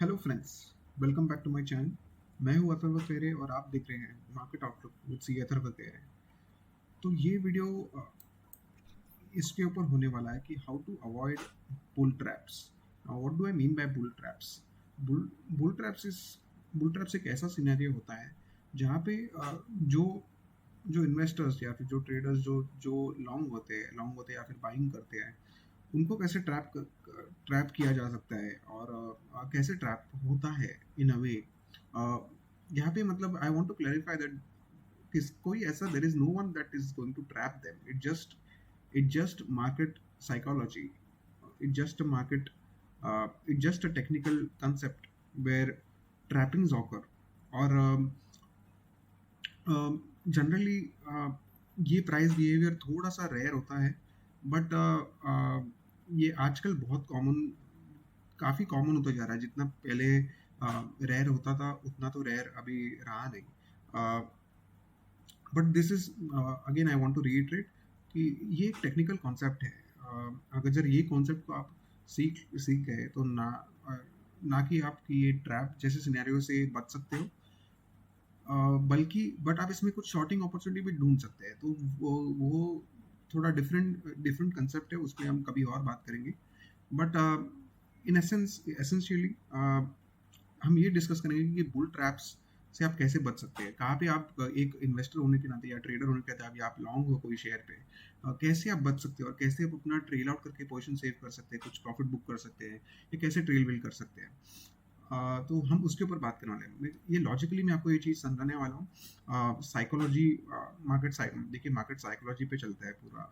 Hello friends, welcome back to my channel. मैं हूं अथर्व खेरे और आप देख रहे हैं market outlook with C Atharva Khere. तो ये वीडियो इसके ऊपर होने वाला है कि how to avoid bull traps. What do I mean by bull traps? Bull bull traps is bull traps एक ऐसा सिनेरियो होता है जहाँ पे जो जो इन्वेस्टर्स या फिर जो ट्रेडर्स जो लॉन्ग होते हैं या फिर बाइंग करते हैं, उनको कैसे ट्रैप किया जा सकता है और कैसे ट्रैप होता है इन अ वे। यहाँ पे मतलब I want to clarify that किस कोई ऐसा there is no one that is going to trap them. It just market psychology. it just a market it's just a technical concept where trappings occur। और generally ये price behaviour थोड़ा सा rare होता है, but ये आजकल बहुत common, काफ़ी कॉमन होता जा रहा है। जितना पहले रेयर होता था उतना तो रेयर अभी रहा नहीं। But this is again I want to reiterate कि ये एक टेक्निकल कॉन्सेप्ट है। अगर ये कॉन्सेप्ट को आप सीख सीख गए तो ना कि आप ये ट्रैप जैसे सिनेरियो से बच सकते हो, बल्कि बट आप इसमें कुछ शॉर्टिंग अपॉर्चुनिटी भी ढूंढ सकते हैं। तो वो थोड़ा डिफरेंट डिफरेंट कंसेप्ट है, उसमें हम कभी और बात करेंगे। बट इन एसेंशियली हम ये डिस्कस करेंगे कि बुल ट्रैप्स से आप कैसे बच सकते हैं। कहाँ पे आप एक इन्वेस्टर होने के नाते या ट्रेडर होने के नाते आप लॉन्ग हो कोई शेयर पे, कैसे आप बच सकते हैं और कैसे आप अपना ट्रेल आउट करके पोजीशन सेव कर सकते हैं, कुछ प्रॉफिट बुक कर सकते हैं, या कैसे ट्रेल बिल्ड कर सकते हैं। तो हम उसके ऊपर बात करने वाले हैं। ये लॉजिकली मैं आपको ये चीज़ समझाने वाला हूँ। साइकोलॉजी, देखिए मार्केट साइकोलॉजी पे चलता है पूरा।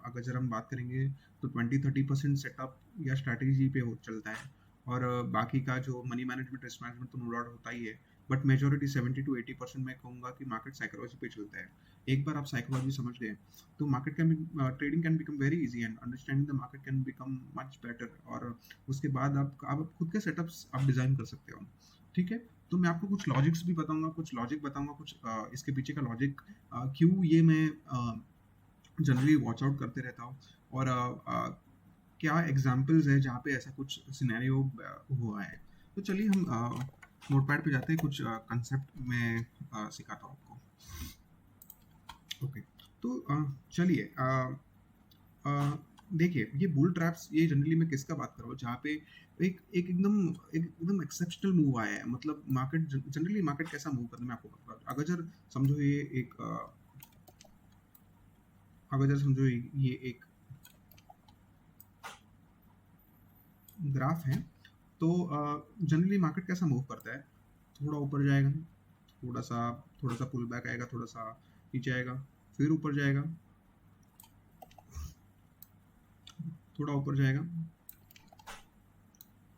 अगर जरा हम बात करेंगे तो 20-30% सेटअप या स्ट्रैटेजी पे चलता है, और बाकी का जो मनी मैनेजमेंट, रिस्क मैनेजमेंट तो नो डाउट होता ही है। बट मेजोरिटी 70-80% मैं कहूँगा कि मार्केट साइकोलॉजी पे चलता है। एक बार आप साइकोलॉजी समझ गए तो market can trading can become very easy and understanding the market can become much better. और उसके बाद आप खुद के सेटअप्स आप डिज़ाइन कर सकते हो। ठीक है, तो मैं आपको कुछ लॉजिक्स भी बताऊंगा, कुछ लॉजिक बताऊंगा, कुछ इसके पीछे का लॉजिक, क्यों ये मैं जनरली वॉच आउट करते रहता हूँ, और क्या एग्जाम्पल्स है जहाँ पे ऐसा कुछ सिनेरियो हुआ है। तो चलिए हम नोटपैड पे जाते हैं, कुछ कंसेप्ट में सिखाता हूँ आपको। ओके, तो चलिए देखिए ये बुल ट्रैप्स, ये जनरली मैं किसका बात कर रहा हूँ, जहाँ पे एकदम एक्सेप्शनल मूव आया है। मतलब मार्केट जनरली मार्केट कैसा मूव करता है मैं आपको बता रहा हूँ। अगर जर समझो ये एक ग्राफ है, तो जनरली मार्केट कैसा मूव करता है, थोड़ा ऊपर जाएगा, थोड़ा सा पुल बैक आएगा, थोड़ा सा नीचे आएगा, फिर ऊपर जाएगा, थोड़ा ऊपर जाएगा,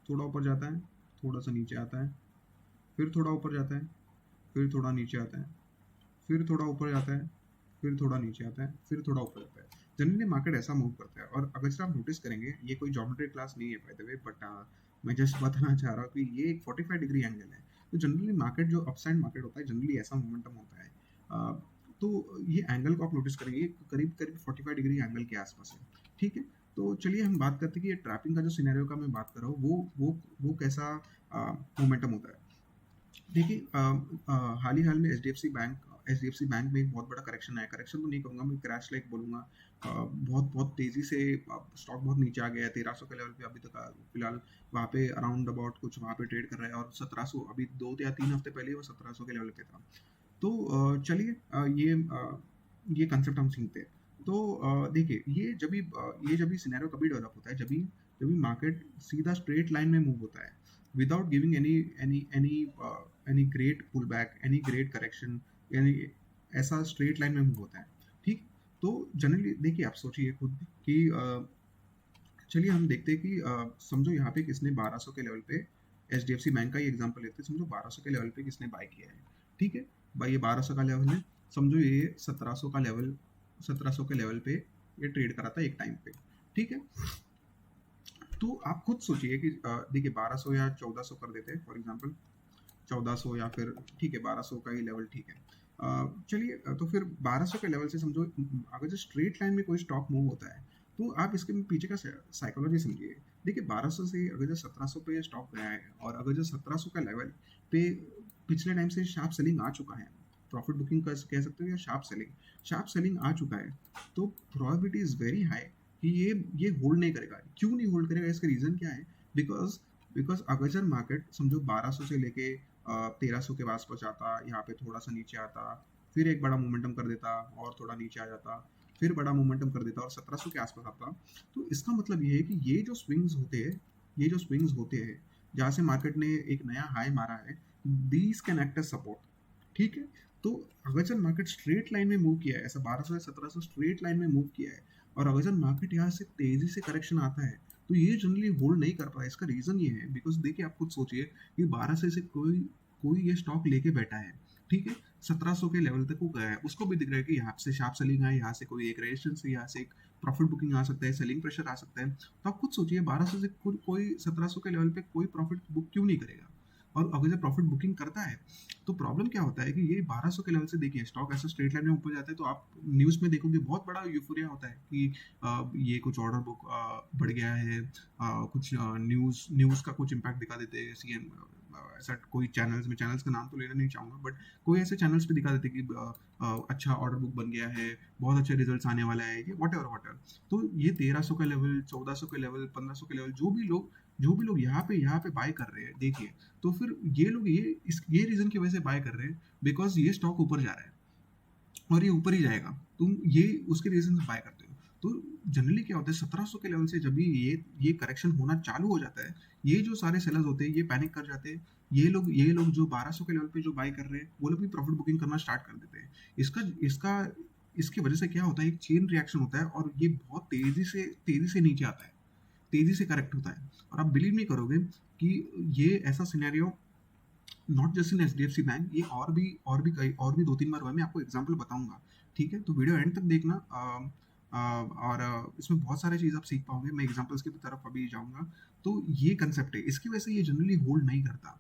थोड़ा ऊपर जाता है, थोड़ा सा नीचे आता है, फिर थोड़ा ऊपर जाता है, फिर थोड़ा नीचे आता है, फिर थोड़ा ऊपर जाता है, फिर थोड़ा नीचे आता है, फिर थोड़ा ऊपर जाता है। जनरली मार्केट ऐसा मूव करता है। और अगर से आप नोटिस करेंगे, ये कोई ज्योमेट्री क्लास नहीं है बाय द वे, बट मैं जस्ट बताना चाह रहा हूँ कि ये एक 45 डिग्री एंगल है। तो जनरली मार्केट जो अपसाइड मार्केट होता है, जनरली ऐसा मोमेंटम होता है। तो ये एंगल को आप नोटिस करेंगे, करीब करीब 45 डिग्री एंगल के आसपास है। ठीक है, तो चलिए हम बात करते हैं कि ये ट्रैपिंग का जो सिनेरियो का मैं बात कर रहा हूँ, वो कैसा मोमेंटम होता है। देखिए हाल में H D F C bank में एक बहुत बड़ा करेक्शन आया। करेक्शन तो नहीं कहूँगा मैं, क्रैश लाइक बोलूँगा। बहुत बहुत तेज़ी से स्टॉक बहुत नीचे आ गया है, 1300 के लेवल पे अभी तक फिलहाल वहाँ पे अराउंड अबाउट कुछ वहाँ पे ट्रेड कर रहा है। और 1700, अभी 2 या 3 हफ्ते पहले वो 1700 के लेवल पे था। तो चलिए ये कंसेप्ट हम सीखते हैं। तो देखिए ये जब भी सिनेरियो कभी डेवलप होता है, जब भी मार्केट सीधा स्ट्रेट लाइन में मूव होता है, without giving any great pull back, any great correction, यानी ऐसा स्ट्रेट लाइन में मूव होता है। ठीक, तो जनरली देखिए आप सोचिए खुद कि चलिए हम देखते हैं कि समझो यहाँ पे किसने 1200 के लेवल पे, H D F C bank का ही एग्जाम्पल लेते हैं, समझो 1200 के लेवल पे किसने बाय किया है। ठीक है भाई, ये 1200 का लेवल है, समझो ये 1700 के लेवल पे ये ट्रेड करा था एक टाइम पे। ठीक है, तो आप खुद सोचिए कि देखिए 1200 या 1400 कर देते हैं फॉर एग्जांपल, 1400 या फिर ठीक है 1200 का ही लेवल ठीक है। चलिए तो फिर 1200 के लेवल से समझो अगर जो स्ट्रेट लाइन में कोई स्टॉक मूव होता है, तो आप इसके पीछे का साइकोलॉजी समझिए। देखिए 1200 से अगर जो 1700 पे स्टॉक गया है और अगर जो 1700 का लेवल पे पिछले टाइम से शार्प सेलिंग आ चुका है, प्रॉफिट बुकिंग कह सकते हो या शार्प सेलिंग आ चुका है, तो प्रोबेबिलिटी इज वेरी हाई कि ये होल्ड नहीं करेगा। क्यों नहीं होल्ड करेगा, इसका रीजन क्या है? बिकॉज बिकॉज अगरचर मार्केट समझो 1200 से लेके 1300 के आसपास आता, यहाँ पे थोड़ा सा नीचे आता, फिर एक बड़ा मोमेंटम कर देता और थोड़ा नीचे आ जाता, फिर बड़ा मोमेंटम कर देता और 1700 के आसपास आता। तो इसका मतलब ये है कि ये जो स्विंग्स होते हैं जहाँ से मार्केट ने एक नया हाई मारा है, these can act as support. ठीक है, तो अगर जब मार्केट स्ट्रेट लाइन में मूव किया है, ऐसा 1200 से 1700 स्ट्रेट लाइन में मूव किया है, और अगर जब मार्केट यहाँ से तेजी से करेक्शन आता है, तो ये जनरली होल्ड नहीं कर पाया। इसका रीजन ये है, बिकॉज देखिए आप खुद सोचिए कि 1200 से कोई कोई ये स्टॉक लेके बैठा है, ठीक है, 1700 के लेवल तक वो गया है, उसको भी दिख रहा है कि यहाँ से शार्प सेलिंग है, यहाँ से कोई एक रेजिस्टेंस है, यहाँ से एक प्रॉफिट बुकिंग आ सकता है, सेलिंग प्रेशर आ सकता है। तो आप खुद सोचिए 1200 से कोई 1700 के लेवल पे कोई प्रॉफिट बुक क्यों नहीं करेगा? और अगर जब प्रॉफिट बुकिंग करता है, तो प्रॉब्लम क्या होता है कि ये 1200 के लेवल से देखिए स्टॉक ऐसा स्ट्रेट लाइन में ऊपर जाता है, तो आप न्यूज़ में देखोगे बहुत बड़ा यूफोरिया होता है कि ये कुछ ऑर्डर बुक बढ़ गया है, कुछ न्यूज़ न्यूज़ का कुछ इम्पैक्ट दिखा देते हैं सीएम, ऐसा कोई चैनल्स का नाम तो लेना नहीं चाहूँगा, बट कोई ऐसे चैनल्स पे दिखा देते कि अच्छा ऑर्डर बुक बन गया है, बहुत अच्छे रिजल्ट्स आने वाला है, ये वट एवर। तो ये 1300 का लेवल, 1400 के लेवल, 1500 के लेवल, जो भी लोग यहाँ पे बाय कर रहे हैं, देखिए, तो फिर ये लोग ये रीजन की वजह से बाय कर रहे हैं, बिकॉज ये स्टॉक ऊपर जा रहा है और ये ऊपर ही जाएगा, तुम ये उसके रीजन से बाय करते हो। तो जनरली क्या होता है, 1700 के लेवल से जब भी ये करेक्शन होना चालू हो जाता है, ये जो सारे सेलर्स होते हैं ये पैनिक कर जाते हैं। ये लोग जो 1200 के लेवल पे जो बाय कर रहे हैं, वो लोग भी प्रॉफिट बुकिंग करना स्टार्ट कर देते हैं। इसका इसका इसकी वजह से क्या होता है, एक चेन रिएक्शन होता है और ये बहुत तेजी से नीचे आता है, तेजी से करेक्ट होता है। और आप बिलीव नहीं करोगे कि ये ऐसा scenario not just in HDFC bank, ये और भी 2-3 बार हुआ है। मैं आपको एग्जांपल बताऊंगा, ठीक है, तो वीडियो एंड तक देखना। इसमें बहुत सारे चीज़ आप सीख पाओगे, मैं एग्जांपल्स की तरफ अभी जाऊंगा। तो ये कंसेप्ट है, इसकी वजह से ये जनरली होल्ड नहीं करता।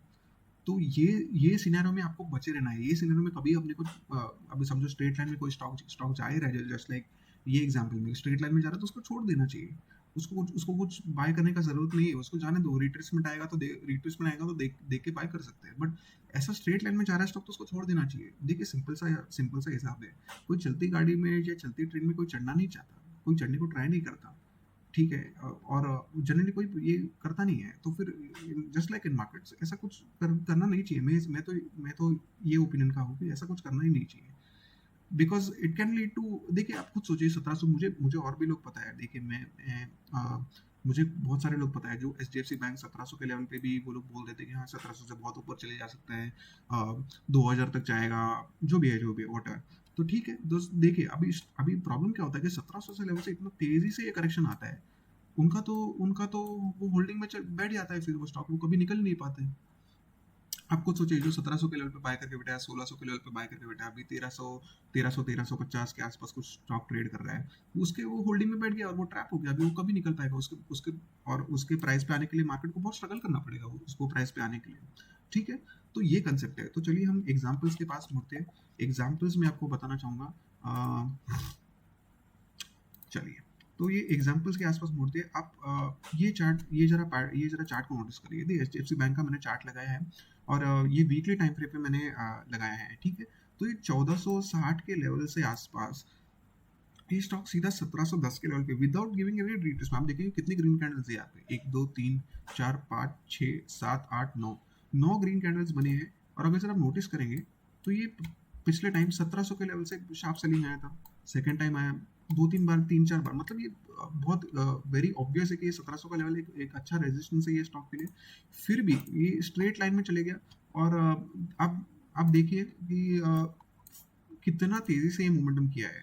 तो ये सिनेरियो में आपको बचे रहना है। ये सिनेरियो में कभी अपने को अभी समझो स्ट्रेट लाइन में कोई स्टॉक स्टॉक जा ही रहा है, जस्ट लाइक ये एग्जांपल में स्ट्रेट लाइन में जा रहा है, तो उसको छोड़ देना चाहिए। उसको कुछ बाय करने का जरूरत नहीं है, उसको जाने दो। रिट्रेसमेंट आएगा तो देख देख के बाय कर सकते हैं, बट ऐसा स्ट्रेट लाइन में जा रहा है स्टॉक, तो उसको छोड़ देना चाहिए। देखिए सिंपल सा हिसाब है। कोई चलती गाड़ी में या चलती ट्रेन में कोई चढ़ना नहीं चाहता, कोई चढ़ने को ट्राई नहीं करता, ठीक है, और जनरली कोई ये करता नहीं है। तो फिर जस्ट लाइक इन मार्केट्स ऐसा कुछ करना नहीं चाहिए। मैं तो ये ओपिनियन का हूँ कि ऐसा कुछ करना ही नहीं चाहिए, because it can lead to. देखिए आप खुद सोचिए 1700, मुझे मुझे और भी लोग पता है, देखिए मुझे बहुत सारे लोग पता है जो एचडीएफसी बैंक 1700 के लेवल पे भी वो लोग बोल देते हैं कि हाँ 1700 से बहुत ऊपर चले जा सकता है, 2000 तक जाएगा, जो भी है वॉट। तो ठीक है दोस्त, देखिए अभी प्रॉब्लम क्या होता है कि 1700 से लेवल से इतना तेजी से ये करेक्शन आता है, उनका तो वो होल्डिंग में बैठ जाता है, फिर वो स्टॉक वो कभी निकल नहीं पाते। आप खुद सोचिए, जो 1700 के लेवल पे बाय करके बैठा है, 1600 के लेवल पे बाय करके बैठा है, अभी 1350 के आसपास कुछ स्टॉक ट्रेड कर रहा है, उसके वो होल्डिंग में बैठ गया और वो ट्रैप हो गया। अभी वो कभी निकल पाएगा, उसके उसके और उसके प्राइस पे आने के लिए मार्केट को बहुत स्ट्रगल करना पड़ेगा, उसको प्राइस पे आने के लिए। ठीक है, तो ये कंसेप्ट है। तो चलिए हम एग्जाम्पल्स के पास मुड़ते हैं। एग्जाम्पल्स में आपको बताना चाहूंगा, चलिए, तो ये एग्जांपल्स के आसपास मुड़ते हैं। आप ये जरा चार्ट को नोटिस करिए। देखिए एचडीएफसी बैंक का मैंने चार्ट लगाया है और ये वीकली टाइम फ्रेम पे मैंने लगाया है, ठीक है। तो ये 1460 के लेवल से आसपास ये स्टॉक सीधा 1710 के लेवल पे विदाउट गिविंग एनी रिट्रेसमेंट, आप देखिए कितनी ग्रीन कैंडल्स है यहाँ पे, 1 2 3 4 5 6 7 8 9 ग्रीन कैंडल्स बने हैं। और अगर सर आप नोटिस करेंगे, तो ये पिछले टाइम 1700 के लेवल से शार्प सेलिंग आया था, सेकेंड टाइम आया 2-3 बार, 3-4 बार, मतलब ये बहुत वेरी ऑब्वियस है कि ये 1700 का लेवल एक अच्छा रेजिस्टेंस है ये स्टॉक के लिए। फिर भी ये स्ट्रेट लाइन में चले गया। और अब देखिए कि कितना तेजी से ये मोमेंटम किया है,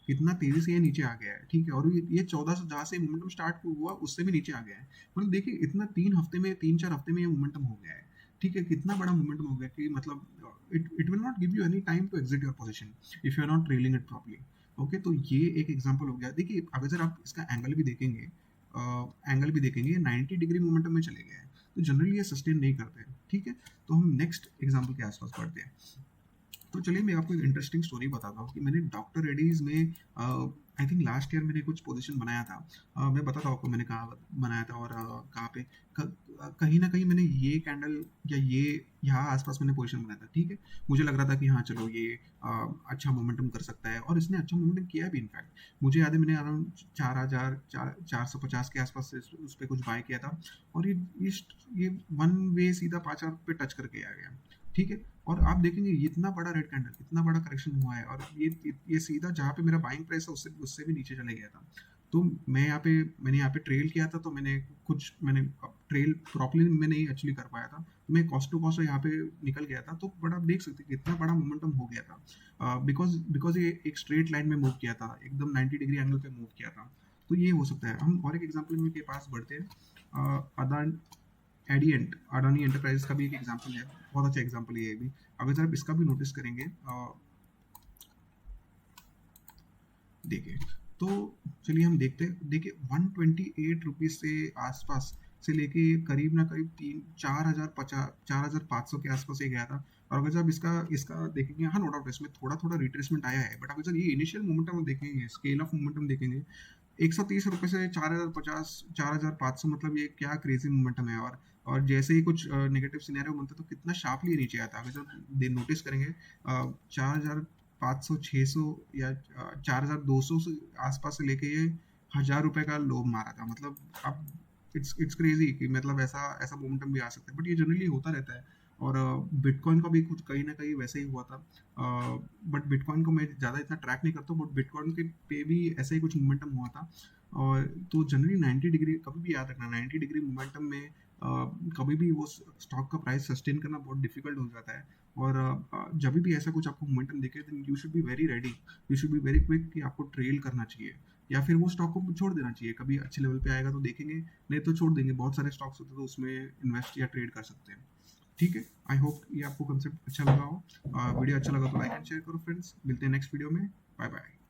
कितना तेजी से ये नीचे आ गया है, ठीक है। और ये 1400 जहाँ से मोमेंटम स्टार्ट हुआ उससे भी नीचे आ गया है। मतलब देखिए इतना 3-4 हफ्ते में ये मोमेंटम हो गया है, ठीक है। कितना बड़ा मोमेंटम हो गया कि मतलब it will not give you any time to exit your position if you are not trailing it properly. Okay, तो ये एक एग्जांपल हो गया। देखिए अगर सर आप इसका एंगल भी देखेंगे 90 डिग्री मोमेंटम में चले गए हैं, तो जनरली ये सस्टेन नहीं करते हैं, ठीक है। तो हम नेक्स्ट एग्जांपल के आसपास बढ़ते हैं। तो चलिए मैं आपको एक इंटरेस्टिंग स्टोरी बताता हूँ कि मैंने डॉक्टर रेडीज में आई थिंक लास्ट ईयर मैंने कुछ पोजीशन बनाया था। मैं बताता हूँ आपको मैंने कहाँ बनाया था और कहाँ पे। कहीं ना कहीं मैंने ये कैंडल या ये यहाँ आसपास मैंने पोजीशन बनाया था, ठीक है। मुझे लग रहा था कि हाँ चलो ये अच्छा मोमेंटम कर सकता है, और इसने अच्छा मोमेंटम किया भी इनफैक्ट। मुझे याद है मैंने अराउंड 4,450 के आसपास से उस पर कुछ बाय किया था, और ये वन वे सीधा 5,000 पे टच करके आ गया, ठीक है। और आप देखेंगे इतना बड़ा रेड कैंडल, इतना बड़ा करेक्शन हुआ है, और ये सीधा जहाँ पे मेरा बाइंग प्राइस है उससे उससे भी नीचे चले गया था। तो मैंने यहाँ पे ट्रेल किया था, तो मैंने ट्रेल प्रॉपरली मैं नहीं एक्चुअली कर पाया था, तो मैं कॉस्ट टू कॉस्ट यहाँ पे निकल गया था। तो बट आप देख सकते हैं कि इतना बड़ा मोमेंटम हो गया था, बिकॉज बिकॉज ये एक स्ट्रेट लाइन में मूव किया था, एकदम 90 डिग्री एंगल पे मूव किया था। तो ये हो सकता है। हम और एक एग्जाम्पल के पास बढ़ते हैं। अदान एडियंट अडानी एंटरप्राइजेस का भी एक एग्जांपल है, बहुत अच्छा एग्जांपल है ये भी। अगर आप इसका भी नोटिस करेंगे, देखिए, तो चलिए हम देखते हैं। देखिए 128 रुपीज से आसपास से लेके करीब ना करीब 4,500 के आसपास ये गया था। और अगर आप इसका इसका देखेंगे, हाँ नो डाउट इसमें थोड़ा थोड़ा रिट्रेसमेंट आया है, बट अगर ये इनिशियल मोमेंटम देखेंगे, स्केल ऑफ मोमेंटम देखेंगे, 130 रुपये से 4,050, 4,500, मतलब ये क्या क्रेजी मोमेंटम है। और जैसे ही कुछ नेगेटिव सिनेरियो बनता है तो कितना शार्पली नीचे आता है। अगर जब नोटिस करेंगे 4,500, 600 या 4,200 से आसपास से लेके ये 1,000 रुपये का लो मारा था। मतलब अब इट्स क्रेजी कि मतलब ऐसा ऐसा मोमेंटम भी आ सकता है, बट ये जनरली होता रहता है। और बिटकॉइन का भी कुछ कहीं ना कहीं वैसे ही हुआ था। बट बिटकॉइन को मैं ज़्यादा इतना ट्रैक नहीं करता हूँ, बट बिटकॉइन के पे भी ऐसा ही कुछ मोमेंटम हुआ था। और तो जनरली 90 डिग्री कभी भी याद रखना, 90 डिग्री मोमेंटम में कभी भी वो स्टॉक का प्राइस सस्टेन करना बहुत डिफिकल्ट हो जाता है। और जब भी ऐसा कुछ आपको मोमेंटम दिखे, then you should be very ready, you should be very quick कि आपको ट्रेल करना चाहिए, या फिर वो स्टॉक को छोड़ देना चाहिए। कभी अच्छे लेवल पे आएगा तो देखेंगे, नहीं तो छोड़ देंगे। बहुत सारे स्टॉक्स होते हैं तो उसमें इन्वेस्ट या ट्रेड कर सकते हैं। ठीक है। आई होप ये आपको कंसेप्ट अच्छा लगा हो। वीडियो अच्छा लगा तो लाइक एंड शेयर करो फ्रेंड्स। मिलते हैं नेक्स्ट वीडियो में। Bye bye.